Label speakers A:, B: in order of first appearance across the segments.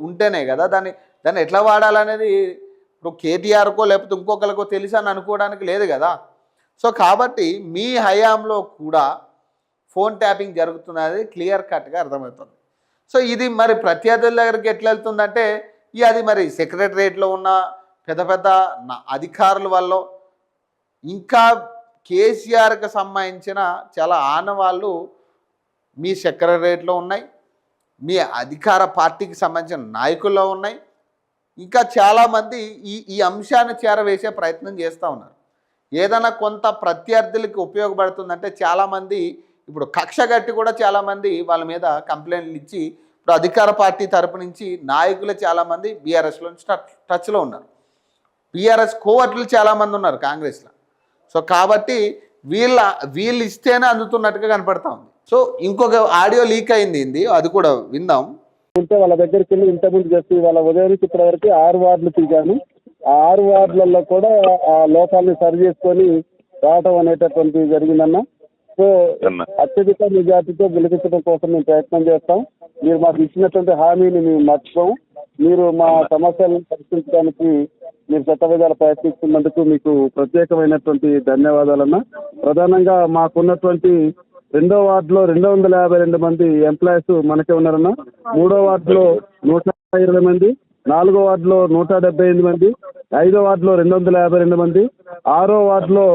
A: ఉంటేనే కదా దాన్ని ఎట్లా వాడాలనేది ఇప్పుడు కేటీఆర్కో లేకపోతే ఇంకొకరికో తెలుసు అని అనుకోవడానికి లేదు కదా. సో కాబట్టి మీ హయాంలో కూడా ఫోన్ ట్యాపింగ్ జరుగుతున్నది క్లియర్ కట్గా అర్థమవుతుంది. సో ఇది మరి ప్రత్యర్థుల దగ్గరికి ఎట్లా వెళ్తుందంటే అది మరి సెక్రటరియట్లో ఉన్న పెద్ద పెద్ద అధికారుల వల్ల ఇంకా కేసీఆర్కి సంబంధించిన చాలా ఆనవాళ్ళు మీ సెక్రటరియట్లో ఉన్నాయి, మీ అధికార పార్టీకి సంబంధించిన నాయకుల్లో ఉన్నాయి. ఇంకా చాలామంది ఈ అంశాన్ని చేరవేసే ప్రయత్నం చేస్తూ ఉన్నారు. ఏదైనా కొంత ప్రత్యర్థులకి ఉపయోగపడుతుందంటే చాలామంది ఇప్పుడు కక్ష గట్టి కూడా చాలామంది వాళ్ళ మీద కంప్లైంట్లు ఇచ్చి ఇప్పుడు అధికార పార్టీ తరపు నుంచి నాయకులు చాలామంది బీఆర్ఎస్లో నుంచి టచ్లో ఉన్నారు. బీఆర్ఎస్ కోవర్టులు చాలామంది ఉన్నారు కాంగ్రెస్లో. సో కాబట్టి వీళ్ళు ఇస్తేనే అందుతున్నట్టుగా కనపడతా ఉంది. సో ఇంకొక ఆడియో లీక్ అయింది, అది కూడా విందాం.
B: ఉంటే వాళ్ళ దగ్గరికి వెళ్ళి ఇంతకుముందు చేసి వాళ్ళ ఉదయం నుంచి ఇప్పటి వరకు 6 వార్డులు తిరిగాను. ఆ 6 వార్డులలో కూడా ఆ లోపాలని సరి చేసుకొని రావడం అనేటటువంటి జరిగిందన్న. సో అత్యధిక మెజార్టీతో గెలిపించడం కోసం మేము ప్రయత్నం చేస్తాం. మీరు మాకు ఇచ్చినటువంటి హామీని మేము మర్చిపోము. మీరు మా సమస్యలను పరిష్కరించడానికి మీరు విధాలు ప్రయత్నిస్తున్నందుకు మీకు ప్రత్యేకమైనటువంటి ధన్యవాదాలన్న. ప్రధానంగా మాకున్నటువంటి 2వ వార్డులో 252 మంది ఎంప్లాయీస్ మనకే ఉన్నారన్న. 3వ వార్డులో 120 మంది, 4వ వార్డులో 178 మంది, 5వ వార్డులో 252 మంది, 6వ వార్డులో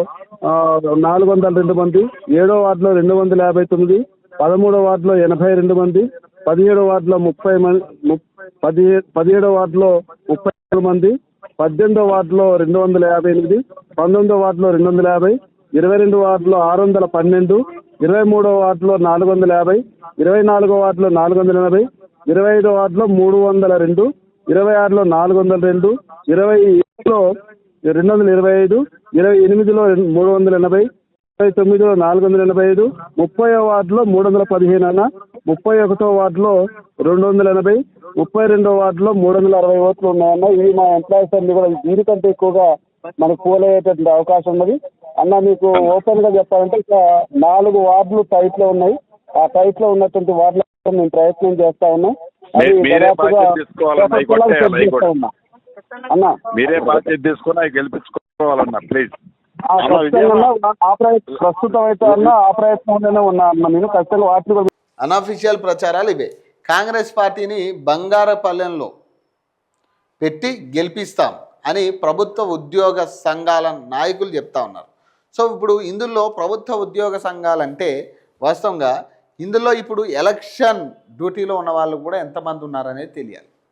B: 402 మంది, 7వ వార్డులో 259, 13వ వార్డులో 82 మంది, 17వ వార్డులో 30 మంది, 17వ వార్డులో 30 మంది, 18వ వార్డులో 258, 19వ వార్డులో 250, 22వ వార్డులో 612, 23వ వార్డులో 450, 24వ వార్డులో 480, 25వ వార్డులో 302, 26లో 402, 27లో 225, 28లో 380, 29లో 485, 30వ వార్డులో 315 అన్న, 31వ వార్డులో 280, 32వ వార్డులో 360 ఓట్లు ఉన్నాయన్న. ఇవి మా ఎంప్లాయీస్ అన్ని కూడా దీనికంటే ఎక్కువగా మనకు పోలయ్యేటటువంటి అవకాశం ఉన్నది అన్న. మీకు ఓపెన్ గా చెప్పాలంటే ఇక 4 వార్డులు టైట్ లో ఉన్నాయి. ఆ టైట్ లో ఉన్నటువంటి వార్డులకు మేము ప్రయత్నం చేస్తా ఉన్నాం.
C: మీరే బాధ్యత తీసుకుని గెలిపించుకోవాలన్నా ప్లీజ్.
B: ప్రస్తుతం అయితే అన్న ఆ ప్రయత్నంలోనే ఉన్నా అన్న. నేను ఖచ్చితంగా వాటిని
A: అనఫిషియల్ ప్రచారాలు ఇవే. కాంగ్రెస్ పార్టీని బంగారపల్లెంలో పెట్టి గెలిపిస్తాం అని ప్రభుత్వ ఉద్యోగ సంఘాల నాయకులు చెప్తా ఉన్నారు. సో ఇప్పుడు ఇందులో ప్రభుత్వ ఉద్యోగ సంఘాలంటే వాస్తవంగా ఇందులో ఇప్పుడు ఎలక్షన్ డ్యూటీలో ఉన్న వాళ్ళు కూడా ఎంతమంది ఉన్నారనేది తెలియాలి.